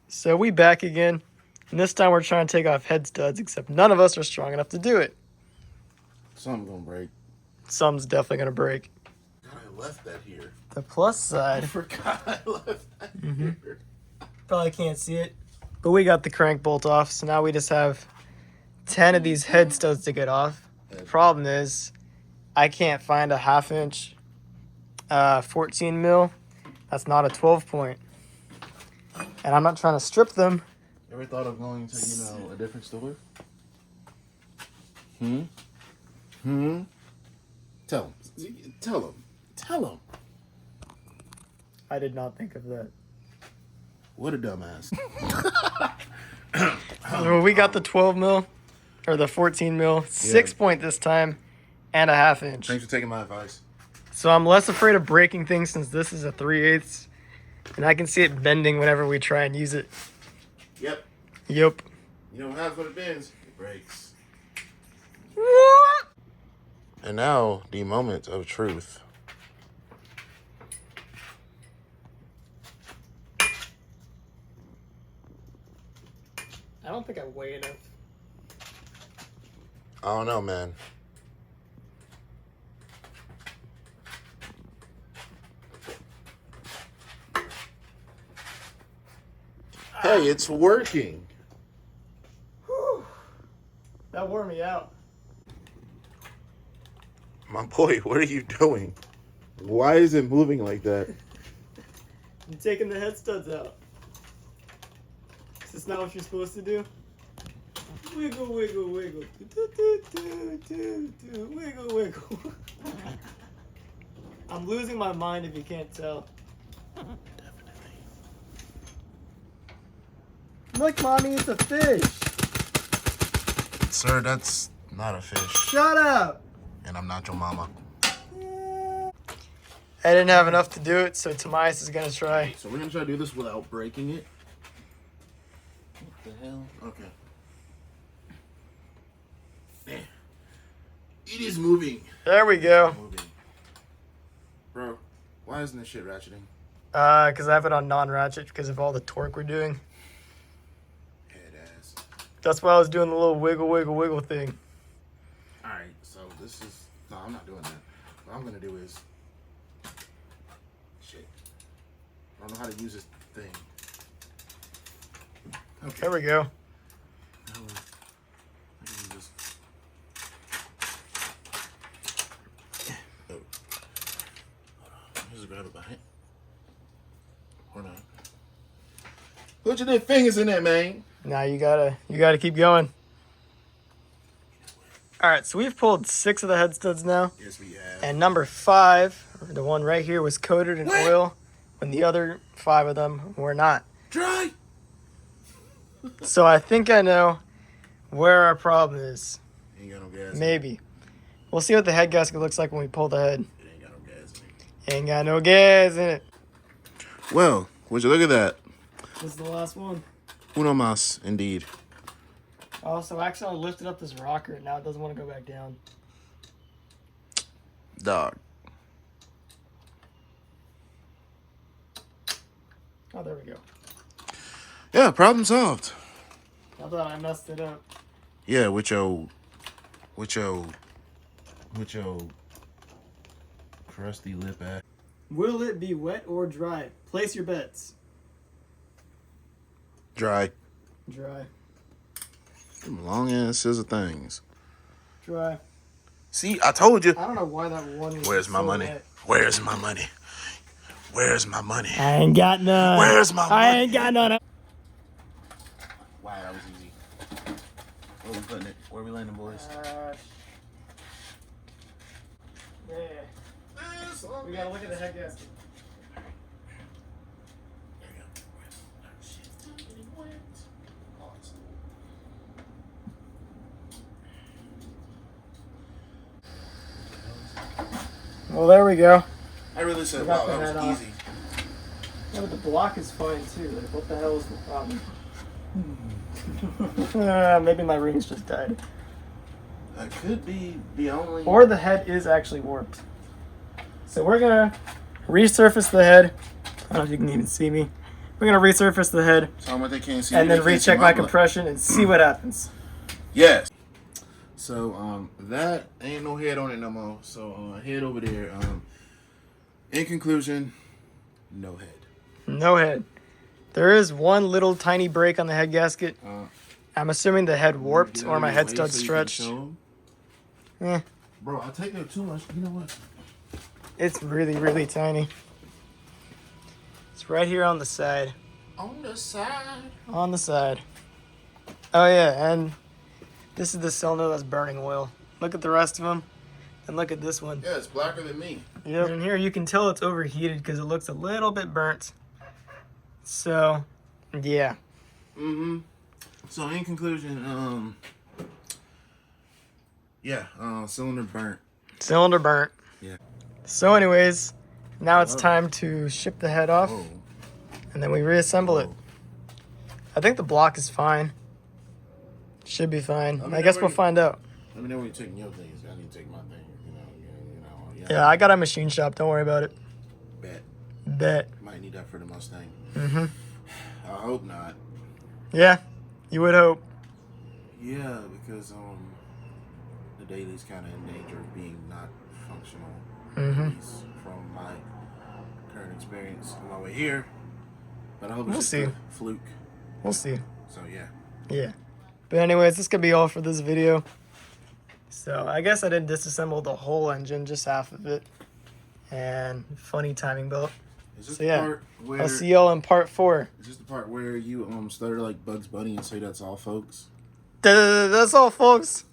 So we back again, and this time we're trying to take off head studs, except none of us are strong enough to do it. Something's gonna break. Some's definitely gonna break. God, I left that here. The plus I side, forgot I left that here. probably can't see it, but we got the crank bolt off, so now we just have 10 of these head studs to get off. The problem is, I can't find a 1/2 inch 14 mil. That's not a 12 point. And I'm not trying to strip them. Ever thought of going to, a different store? Tell him. I did not think of that. What a dumbass. Well, we got the 12 mil, or the 14 mil, 6 point this time, and a 1/2 inch. Thanks for taking my advice. So I'm less afraid of breaking things since this is a 3/8, and I can see it bending whenever we try and use it. Yep. Yup. You know what happens when it bends? It breaks. What? And now, the moment of truth. I don't think I weigh enough. I don't know, man. Hey, it's working. Whew. That wore me out. My boy, what are you doing? Why is it moving like that? I'm taking the head studs out. Is this not what you're supposed to do? Wiggle, wiggle, wiggle. Do, do, do, do, do. Wiggle, wiggle. I'm losing my mind if you can't tell. Definitely. Look, Mommy, it's a fish. Sir, that's not a fish. Shut up. And I'm not your mama. I didn't have enough to do it, so Tomias is going to try. So we're going to try to do this without breaking it. What the hell? Okay. Man. It is moving. There we go. Moving. Bro, why isn't this shit ratcheting? Because I have it on non-ratchet because of all the torque we're doing. Head ass. That's why I was doing the little wiggle, wiggle, wiggle thing. Alright, so this is... No, I'm not doing that. What I'm going to do is... Shit. I don't know how to use this thing. Okay. There we go. Now I can just... Oh. Hold on. Just grab it by it. Or not. Put your fingers in there, man. Now you gotta keep going. All right, so we've pulled 6 of the head studs now, Yes, we have. and number 5, the one right here, was coated in oil, when the other 5 of them were not. Dry! So I think I know where our problem is. Ain't got no gas. Maybe. We'll see what the head gasket looks like when we pull the head. It ain't got no gas in it. Ain't got no gas in it. Well, would you look at that? This is the last one. Uno mas, indeed. Oh, so actually I lifted up this rocker, and now it doesn't want to go back down. Dog. Oh, there we go. Yeah, problem solved. I thought I messed it up. Yeah, with your crusty lip ass. Will it be wet or dry? Place your bets. Dry. Dry. Them long ass scissor things. Dry. See, I told you. I don't know why that one was Where's my so money? wet. Where's my money? Where's my money? I ain't got none. Where's my money? I ain't got none. Wow, that was easy. Where we putting it? Where we landing, boys? Yeah. We gotta look at the head gasket. There you go. Oh, shit. It's getting wet. Pause. Well, there we go. I really said, We got wow, the that head was off. easy. Yeah, but the block is fine too. Like, what the hell is the problem? Maybe my rings just died. That could be the only... Or the head is actually warped. So we're gonna resurface the head. I don't know if you can even see me. We're gonna resurface the head Tell them what they can't see. and then They can't see recheck my butt. compression and see what happens. Yes. So that ain't no head on it no more. So head over there. In conclusion, no head. No head. There is one little tiny break on the head gasket. I'm assuming the head warped or my head stud stretched. Eh, Bro, I take that too much. You know what? it's really, really tiny. It's right here on the side. On the side. On the side. Oh yeah, and this is the cylinder that's burning oil. Look at the rest of them, and look at this one. Yeah, it's blacker than me. Yep. And here you can tell it's overheated because it looks a little bit burnt. So, yeah. Mm-hmm. So in conclusion, cylinder burnt. Cylinder burnt. Yeah. So anyways, now it's time to ship the head off, Whoa. and then we reassemble it. Whoa. I think the block is fine. Should be fine. Let me I know guess when we'll you- find out. Let me know when you're taking your things. I need to take my thing. Yeah, I got a machine shop. Don't worry about it. Bet. Bet. Might need that for the Mustang. Mm-hmm. I hope not. Yeah, you would hope. Yeah, because the Daily's kind of in danger of being not functional. Mm-hmm. At least from my current experience on my way here. But I hope it's We'll just see. a fluke. We'll see. So yeah. Yeah. But anyways, this could be all for this video. So I guess I didn't disassemble the whole engine, just half of it. And funny timing belt. Is this So the yeah, part where I'll see y'all in part 4. is this the part where you stutter like Bugs Bunny and say that's all, folks? That's all, folks.